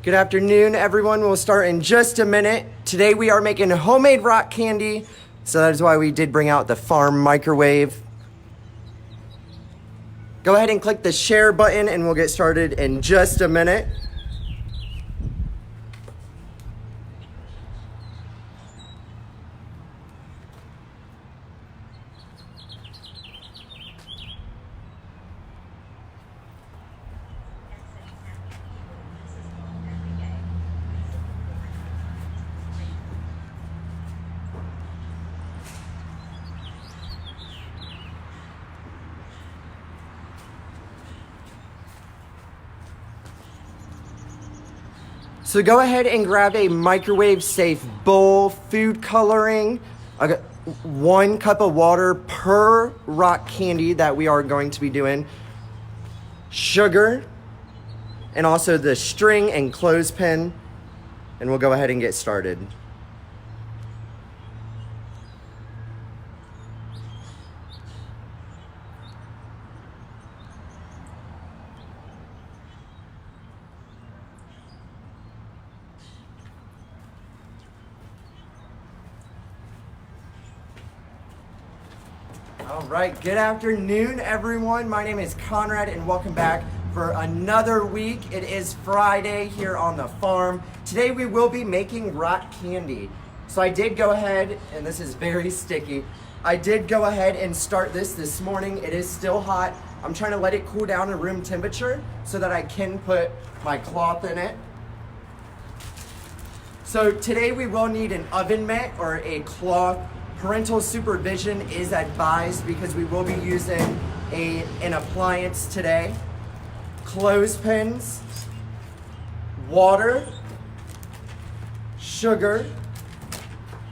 Good afternoon, everyone. We'll start in just a minute. Today we are making homemade rock candy, so that is why we did bring out the farm microwave. Go ahead and click the share button and we'll get started in just a minute. So go ahead and grab a microwave safe bowl, food coloring, 1 cup of water per rock candy that we are going to be doing, sugar, and also the string and clothespin, and we'll go ahead and get started. All right, good afternoon, everyone. My name is Conrad, and welcome back for another week. It is Friday here on the farm. Today we will be making rock candy. So I did go ahead, and this is very sticky. I did go ahead and start this morning. It is still hot. I'm trying to let it cool down to room temperature so that I can put my cloth in it. So today we will need an oven mitt or a cloth. Parental supervision is advised because we will be using an appliance today. Clothespins, water, sugar,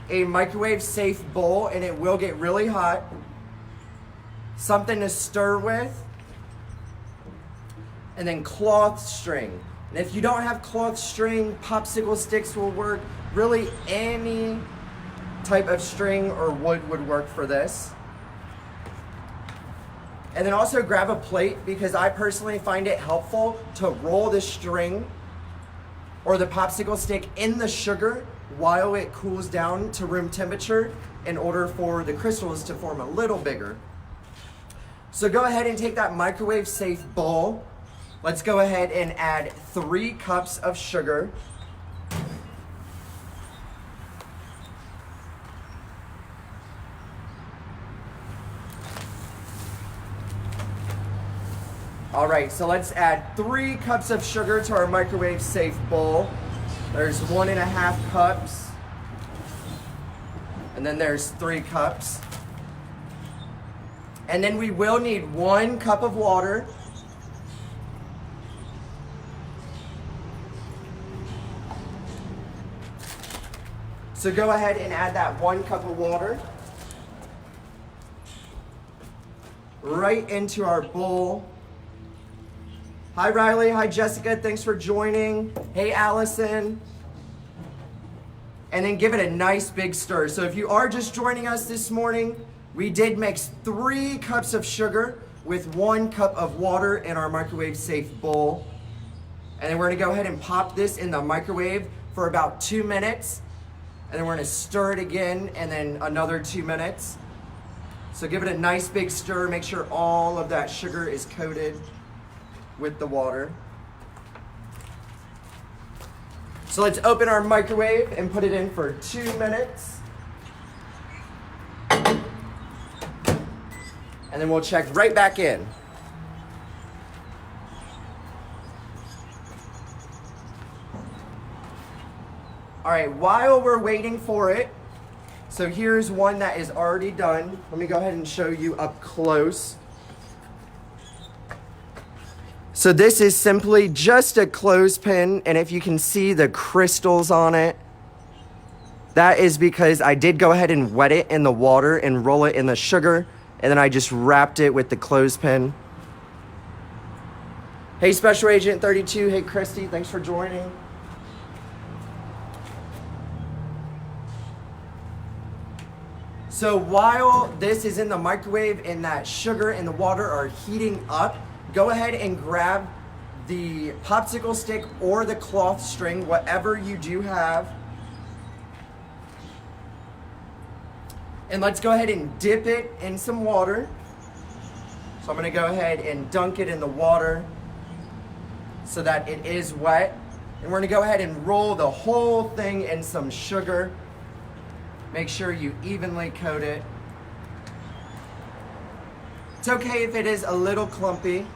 a microwave safe bowl, and it will get really hot, something to stir with, and then cloth string. And if you don't have cloth string, popsicle sticks will work. Really any type of string or wood would work for this. And then also grab a plate, because I personally find it helpful to roll the string or the popsicle stick in the sugar while it cools down to room temperature in order for the crystals to form a little bigger. So go ahead and take that microwave safe bowl. Let's go ahead and add 3 cups of sugar. All right, so let's add 3 cups of sugar to our microwave safe bowl. There's 1.5 cups. And then there's 3 cups. And then we will need 1 cup of water. So go ahead and add that 1 cup of water right into our bowl. Hi Riley, hi Jessica, thanks for joining. Hey Allison. And then give it a nice big stir. So if you are just joining us this morning, we did mix 3 cups of sugar with 1 cup of water in our microwave safe bowl. And then we're gonna go ahead and pop this in the microwave for about 2 minutes. And then we're gonna stir it again and then another 2 minutes. So give it a nice big stir, make sure all of that sugar is coated with the water. So let's open our microwave and put it in for 2 minutes. And then we'll check right back in. All right, while we're waiting for it, so here's one that is already done. Let me go ahead and show you up close. So this is simply just a clothespin, and if you can see the crystals on it, that is because I did go ahead and wet it in the water and roll it in the sugar, and then I just wrapped it with the clothespin. Hey Special Agent 32, hey Christy, thanks for joining. So while this is in the microwave and that sugar and the water are heating up, go ahead and grab the popsicle stick or the cloth string, whatever you do have. And let's go ahead and dip it in some water. So I'm gonna go ahead and dunk it in the water so that it is wet. And we're gonna go ahead and roll the whole thing in some sugar. Make sure you evenly coat it. It's okay if it is a little clumpy.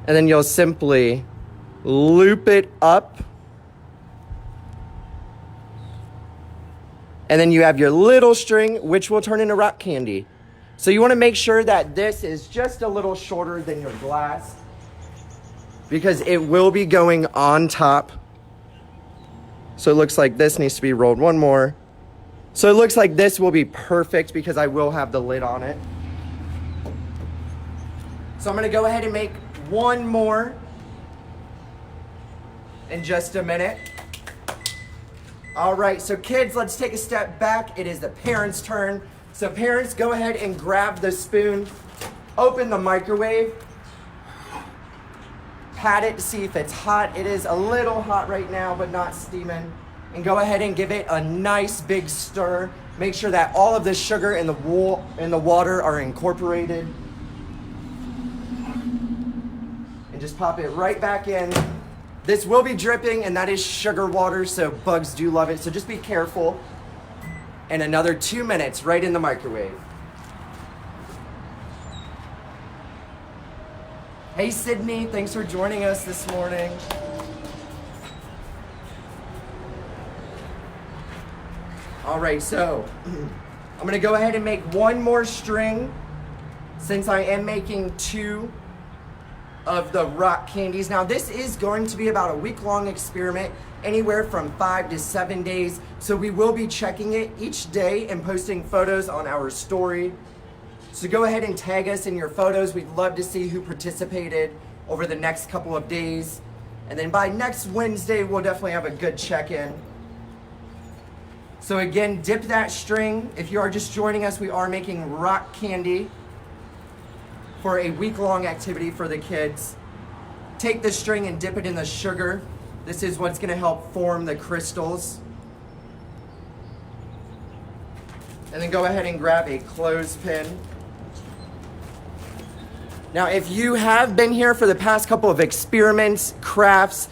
And then you'll simply loop it up. And then you have your little string, which will turn into rock candy. So you want to make sure that this is just a little shorter than your glass, because it will be going on top. So it looks like this needs to be rolled one more. So it looks like this will be perfect because I will have the lid on it. So I'm gonna go ahead and make one more in just a minute. All right, so kids, let's take a step back. It is the parents' turn. So parents, go ahead and grab the spoon, open the microwave, pat it to see if it's hot. It is a little hot right now, but not steaming. And go ahead and give it a nice big stir. Make sure that all of the sugar and the water are incorporated. And just pop it right back in. This will be dripping, and that is sugar water, so bugs do love it. So just be careful. And another 2 minutes right in the microwave. Hey Sydney, thanks for joining us this morning. All right, so I'm gonna go ahead and make one more string since I am making 2 of the rock candies. Now this is going to be about a week-long experiment, anywhere from 5 to 7 days. So we will be checking it each day and posting photos on our story. So go ahead and tag us in your photos. We'd love to see who participated over the next couple of days. And then by next Wednesday, we'll definitely have a good check-in. So again, dip that string. If you are just joining us, we are making rock candy for a week-long activity for the kids. Take the string and dip it in the sugar. This is what's gonna help form the crystals. And then go ahead and grab a clothespin. Now, if you have been here for the past couple of experiments, crafts,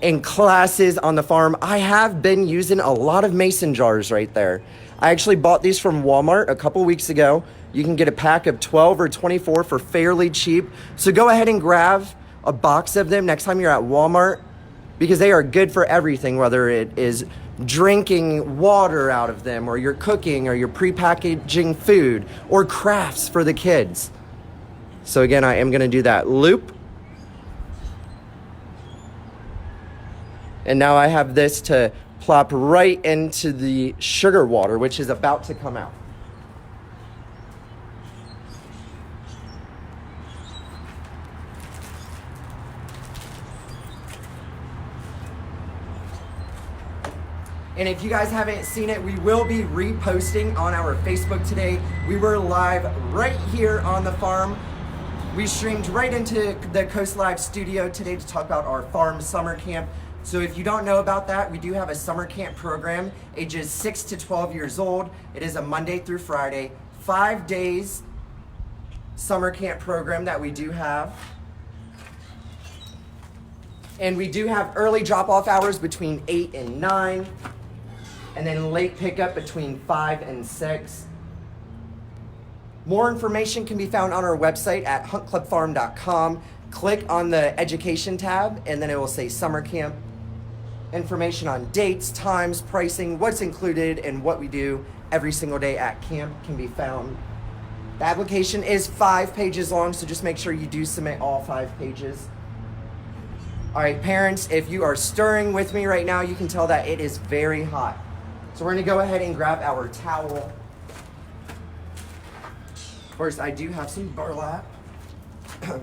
and classes on the farm, I have been using a lot of mason jars right there. I actually bought these from Walmart a couple weeks ago. You can get a pack of 12 or 24 for fairly cheap. So go ahead and grab a box of them next time you're at Walmart, because they are good for everything, whether it is drinking water out of them, or you're cooking, or you're pre-packaging food, or crafts for the kids. So again, I am gonna do that loop. And now I have this to plop right into the sugar water, which is about to come out. And if you guys haven't seen it, we will be reposting on our Facebook today. We were live right here on the farm. We streamed right into the Coast Live studio today to talk about our farm summer camp. So if you don't know about that, we do have a summer camp program, ages 6 to 12 years old. It is a Monday through Friday, 5 days summer camp program that we do have. And we do have early drop-off hours between 8 and 9. And then late pickup between 5 and 6. More information can be found on our website at huntclubfarm.com. Click on the education tab, and then it will say summer camp. Information on dates, times, pricing, what's included, and what we do every single day at camp can be found. The application is 5 pages long, so just make sure you do submit all 5 pages. All right, parents, if you are stirring with me right now, you can tell that it is very hot. So we're gonna go ahead and grab our towel. First, I do have some burlap. So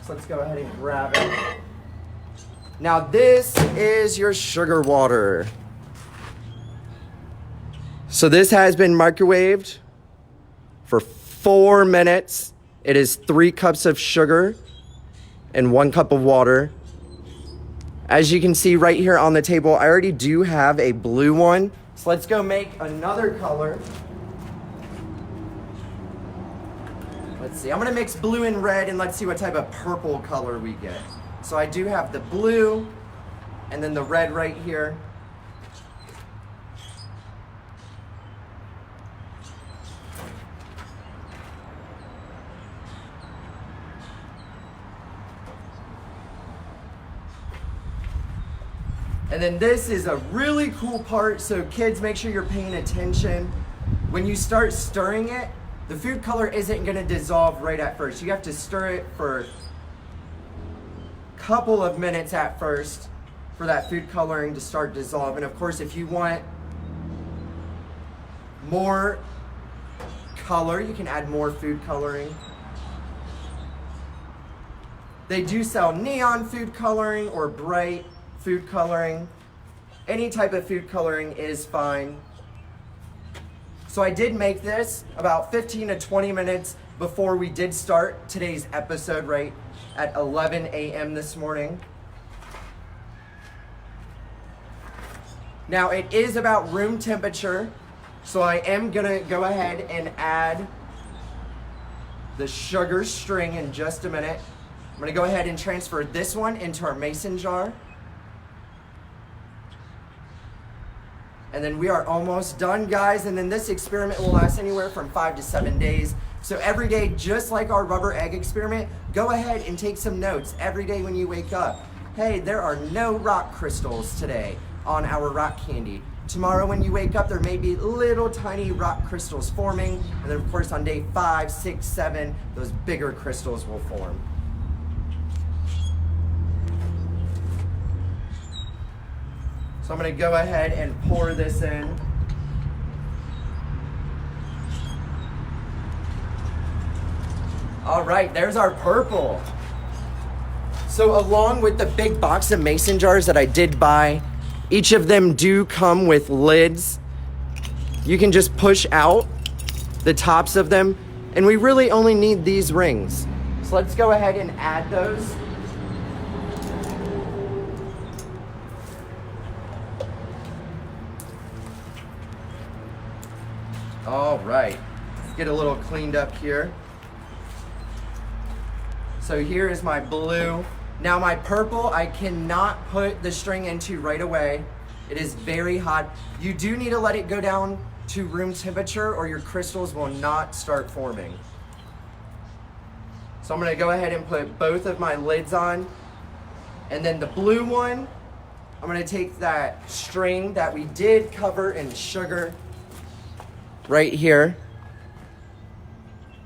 let's go ahead and grab it. Now this is your sugar water. So this has been microwaved for 4 minutes. It is 3 cups of sugar and 1 cup of water. As you can see right here on the table, I already do have a blue one. So let's go make another color. Let's see, I'm gonna mix blue and red and let's see what type of purple color we get. So I do have the blue and then the red right here. And then this is a really cool part, so kids, make sure you're paying attention. When you start stirring it, the food color isn't gonna dissolve right at first. You have to stir it for a couple of minutes at first for that food coloring to start dissolving. Of course, if you want more color, you can add more food coloring. They do sell neon food coloring or bright food coloring. Any type of food coloring is fine. So I did make this about 15 to 20 minutes before we did start today's episode right at 11 a.m. this morning. Now it is about room temperature, so I am gonna go ahead and add the sugar string in just a minute. I'm gonna go ahead and transfer this one into our mason jar. And then we are almost done, guys. And then this experiment will last anywhere from 5 to 7 days. So every day, just like our rubber egg experiment, go ahead and take some notes every day when you wake up. Hey, there are no rock crystals today on our rock candy. Tomorrow when you wake up, there may be little tiny rock crystals forming. And then of course on day 5, 6, 7, those bigger crystals will form. So I'm gonna go ahead and pour this in. All right, there's our purple. So along with the big box of mason jars that I did buy, each of them do come with lids. You can just push out the tops of them, and we really only need these rings. So let's go ahead and add those. All right, let's get a little cleaned up here. So here is my blue. Now my purple, I cannot put the string into right away. It is very hot. You do need to let it go down to room temperature or your crystals will not start forming. So I'm gonna go ahead and put both of my lids on. And then the blue one, I'm gonna take that string that we did cover in sugar right here.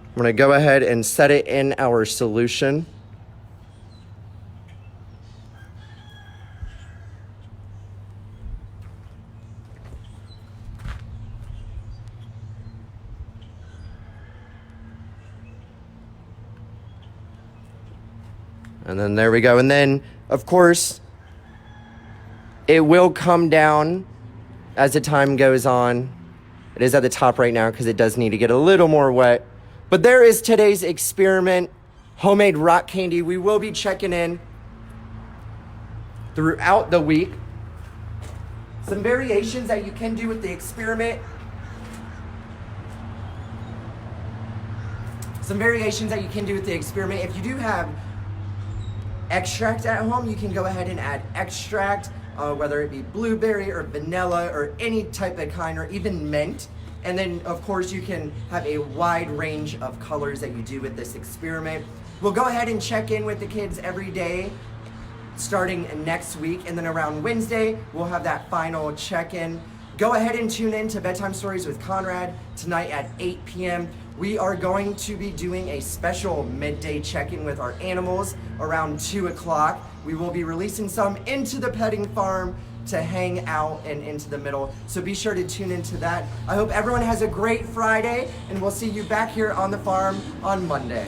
I'm gonna go ahead and set it in our solution. And then there we go. And then, of course, it will come down as the time goes on. It is at the top right now because it does need to get a little more wet. But there is today's experiment, homemade rock candy. We will be checking in throughout the week. Some variations that you can do with the experiment. If you do have extract at home, you can go ahead and add extract. Whether it be blueberry or vanilla or any type of kind or even mint. And then of course you can have a wide range of colors that you do with this experiment. We'll go ahead and check in with the kids every day starting next week, and then around Wednesday we'll have that final check-in. Go ahead and tune in to Bedtime Stories with Conrad tonight at 8 p.m. We are going to be doing a special midday check-in with our animals around 2 o'clock. We will be releasing some into the petting farm to hang out and into the middle. So be sure to tune into that. I hope everyone has a great Friday, and we'll see you back here on the farm on Monday.